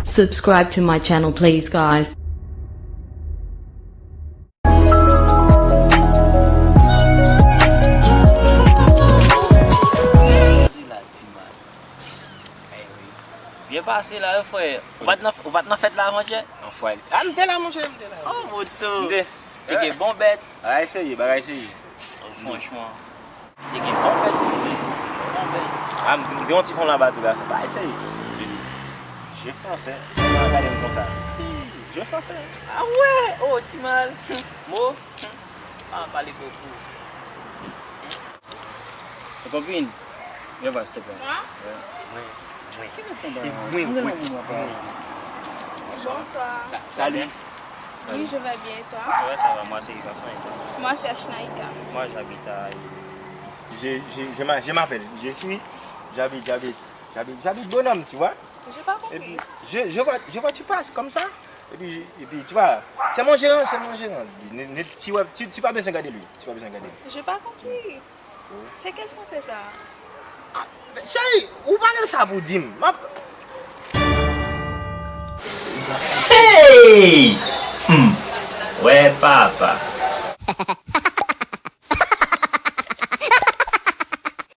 Subscribe to my channel, please, guys. Bien passé là, frère. On va te faire la manger. Enfin, ah, m'te là, mon chef, m'te là. Oh, moto. M'te. T'es bon bête. Bah, essaye, bah, essaye. Franchement. T'es bon bête, bon bête. Ah, m'te on t'y font là-bas, tout là, c'est pas essaye. Je français, c'est pas regarder comme ça. Je français. Ah ouais, oh, t'es mal. Mo. Ah, parlez beaucoup. Ta copine, viens voir, s'il te plaît. Oui. Bonsoir. Salut. Oui, je vais bien, et toi? Ouais, ça va, moi c'est Vincent et toi. Moi, c'est Ashnaïka. Moi j'habite à... Je m'appelle, j'habite Bonhomme, tu vois. J'ai pas Et compris. puis, je vois, tu passes comme ça. Et puis tu vois, c'est mon gérant. Tu pas besoin de regarder lui. J'ai pas compris. C'est quel français ça? Chérie, où parle ça pour dire? Hey!